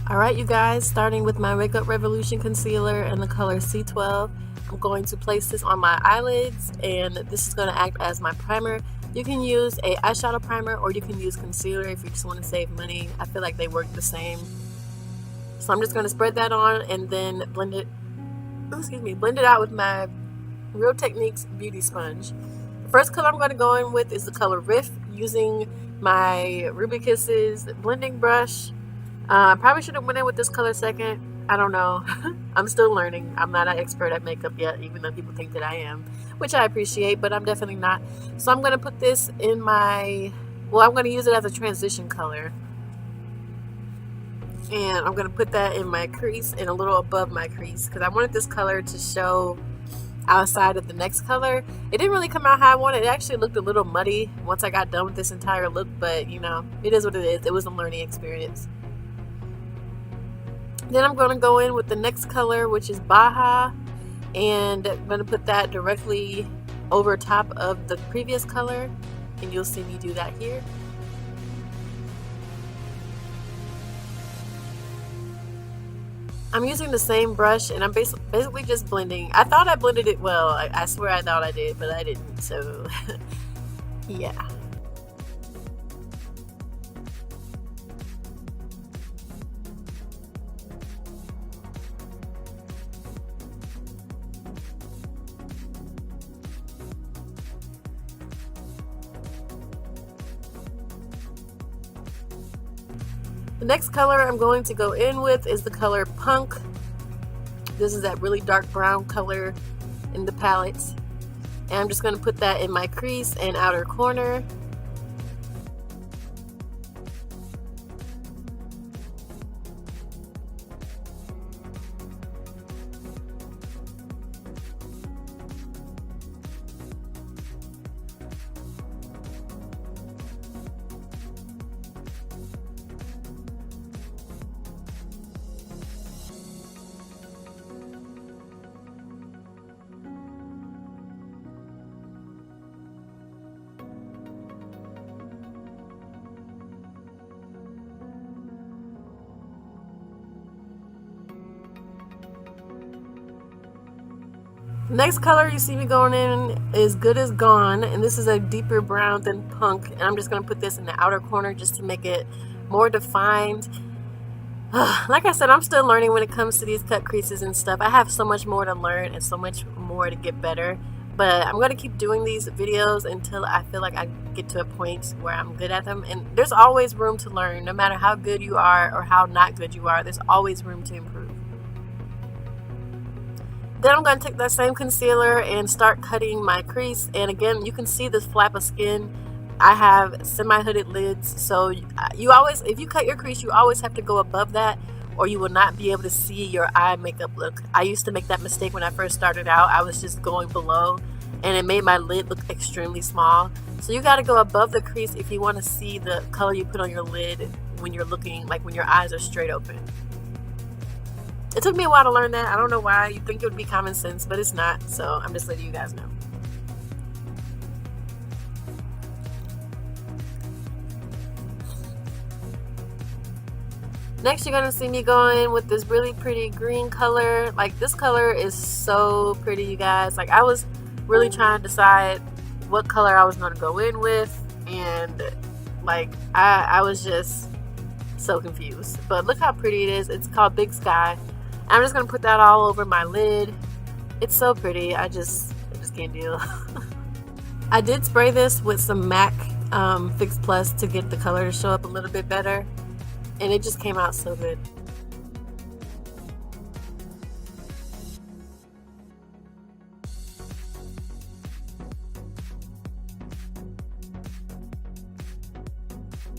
Alright you guys, starting with my Makeup Revolution concealer in the color C12, I'm going to place this on my eyelids and this is going to act as my primer. You can use a eyeshadow primer or you can use concealer if you just want to save money. I feel like they work the same. So I'm just going to spread that on and then blend it out with my Real Techniques beauty sponge. The first color I'm going to go in with is the color Riff using my Ruby Kisses blending brush. I probably should have went in with this color second. I don't know. I'm still learning. I'm not an expert at makeup yet, even though people think that I am, which I appreciate, but I'm definitely not. So I'm going to put this in my, I'm going to use it as a transition color. And I'm going to put that in my crease and a little above my crease because I wanted this color to show outside of the next color. It didn't really come out how I wanted. It actually looked a little muddy once I got done with this entire look, but you know, it is what it is. It was a learning experience. Then I'm going to go in with the next color, which is Baja, and I'm going to put that directly over top of the previous color, and you'll see me do that here. I'm using the same brush, and I'm basically just blending. I thought I blended it well. I swear I thought I did, but I didn't, so yeah. The next color I'm going to go in with is the color Punk. This is that really dark brown color in the palette. And I'm just going to put that in my crease and outer corner. The next color you see me going in is Good Is Gone, and this is a deeper brown than Punk, and I'm just going to put this in the outer corner just to make it more defined. Like I said, I'm still learning when it comes to these cut creases and stuff. I have so much more to learn and so much more to get better, but I'm going to keep doing these videos until I feel like I get to a point where I'm good at them, and there's always room to learn. No matter how good you are or how not good you are, there's always room to improve. Then I'm going to take that same concealer and start cutting my crease, and again you can see this flap of skin. I have semi-hooded lids, so you always, if you cut your crease, you always have to go above that or you will not be able to see your eye makeup look. I used to make that mistake when I first started out. I was just going below and it made my lid look extremely small. So you got to go above the crease if you want to see the color you put on your lid when you're looking, like when your eyes are straight open. It took me a while to learn that. I don't know why. You'd think it would be common sense, but it's not. So I'm just letting you guys know. Next, you're going to see me going with this really pretty green color. Like, this color is so pretty, you guys. Like, I was really trying to decide what color I was going to go in with. And, like, I was just so confused. But look how pretty it is. It's called Big Sky. I'm just going to put that all over my lid. It's so pretty. I just can't deal. I did spray this with some MAC Fix Plus to get the color to show up a little bit better. And it just came out so good.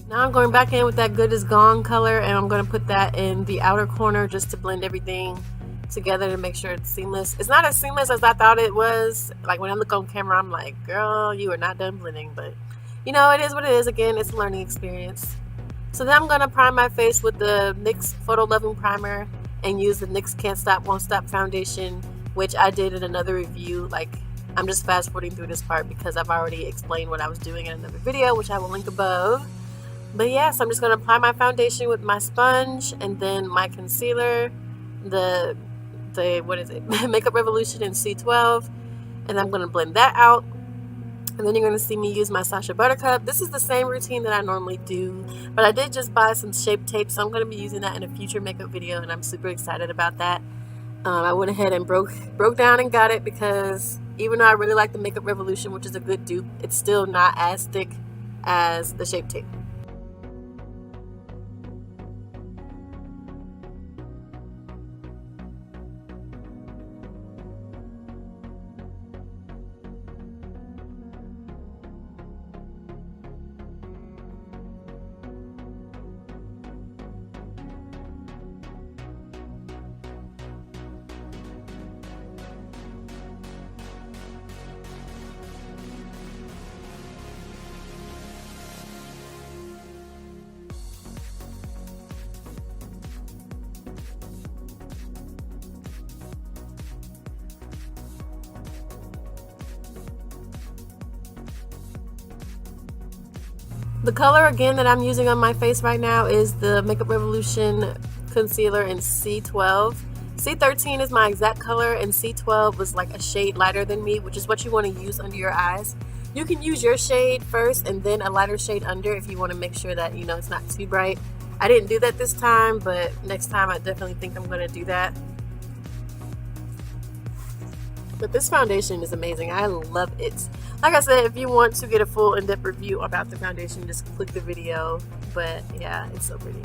Now I'm going back in with that Good Is Gone color, and I'm going to put that in the outer corner just to blend everything together to make sure it's seamless. It's not as seamless as I thought it was. Like when I look on camera, I'm like, girl, you are not done blending. But you know, it is what it is. Again, it's a learning experience. So then I'm going to prime my face with the NYX Photo Loving Primer and use the NYX Can't Stop Won't Stop foundation, which I did in another review. Like, I'm just fast forwarding through this part because I've already explained what I was doing in another video, which I will link above. But yeah, so I'm just going to apply my foundation with my sponge and then my concealer, the what is it, Makeup Revolution in C12, and I'm going to blend that out. And then you're going to see me use my Sacha Buttercup. This is the same routine that I normally do, but I did just buy some shape tape, so I'm going to be using that in a future makeup video, and I'm super excited about that. I went ahead and broke down and got it because even though I really like the Makeup Revolution, which is a good dupe, it's still not as thick as the shape tape. The color again that I'm using on my face right now is the Makeup Revolution concealer in C12. C13 is my exact color, and C12 was like a shade lighter than me, which is what you want to use under your eyes. You can use your shade first and then a lighter shade under if you want to make sure that, you know, it's not too bright. I didn't do that this time, but next time I definitely think I'm going to do that. But this foundation is amazing. I love it. Like I said, if you want to get a full in-depth review about the foundation, just click the video. But yeah, it's so pretty.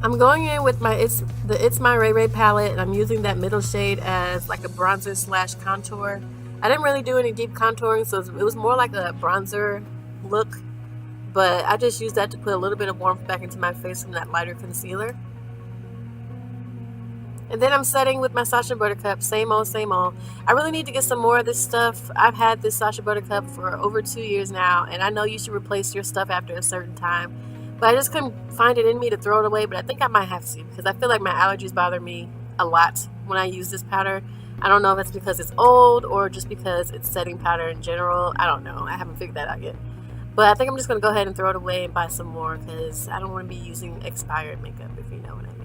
I'm going in with my It's My Ray Ray palette, and I'm using that middle shade as like a bronzer slash contour. I didn't really do any deep contouring, so it was more like a bronzer look. But I just used that to put a little bit of warmth back into my face from that lighter concealer. And then I'm setting with my Sacha Buttercup, same old, same old. I really need to get some more of this stuff. I've had this Sacha Buttercup for over 2 years now, and I know you should replace your stuff after a certain time. But I just couldn't find it in me to throw it away, but I think I might have to because I feel like my allergies bother me a lot when I use this powder. I don't know if it's because it's old or just because it's setting powder in general. I don't know. I haven't figured that out yet. But I think I'm just going to go ahead and throw it away and buy some more because I don't want to be using expired makeup, if you know what I mean.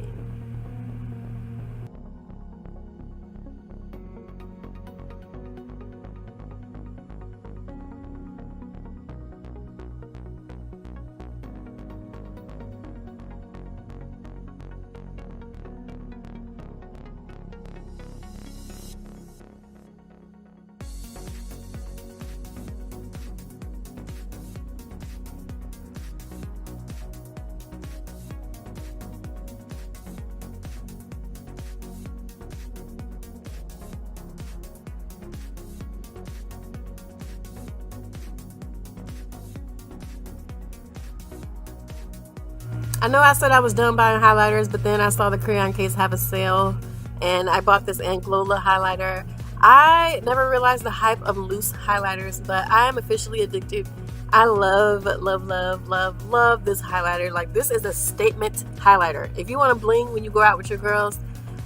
I know I said I was done buying highlighters, but then I saw the Crayon Case have a sale, and I bought this Anglola highlighter. I never realized the hype of loose highlighters, but I am officially addicted. I love, love, love, love, love this highlighter. Like, this is a statement highlighter. If you want to bling when you go out with your girls,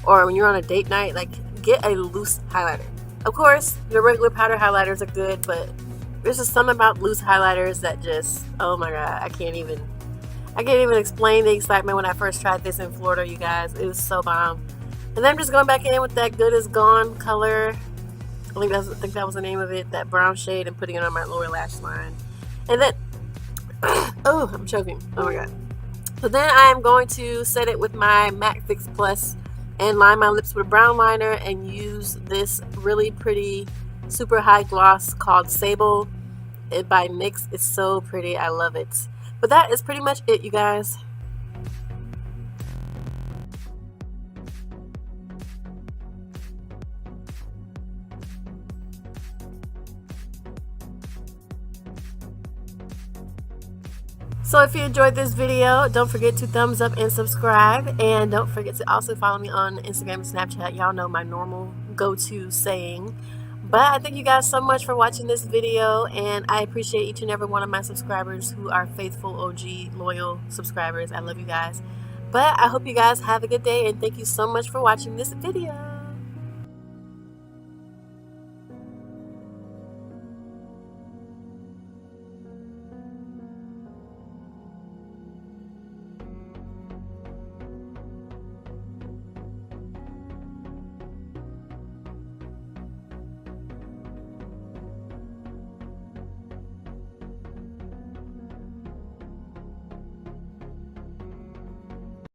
or when you're on a date night, like, get a loose highlighter. Of course, your regular powder highlighters are good, but there's just something about loose highlighters that just, oh my god, I can't even explain the excitement when I first tried this in Florida, you guys. It was so bomb. And then I'm just going back in with that Good Is Gone color. I think that was the name of it, that brown shade, and putting it on my lower lash line. And then, oh, I'm choking. Oh my god. So then I am going to set it with my MAC Fix Plus and line my lips with a brown liner and use this really pretty super high gloss called Sable by NYX. It's so pretty. I love it. But that is pretty much it, you guys. So if you enjoyed this video, don't forget to thumbs up and subscribe. And don't forget to also follow me on Instagram and Snapchat. Y'all know my normal go-to saying. But I thank you guys so much for watching this video, and I appreciate each and every one of my subscribers who are faithful, OG, loyal subscribers. I love you guys. But I hope you guys have a good day, and thank you so much for watching this video.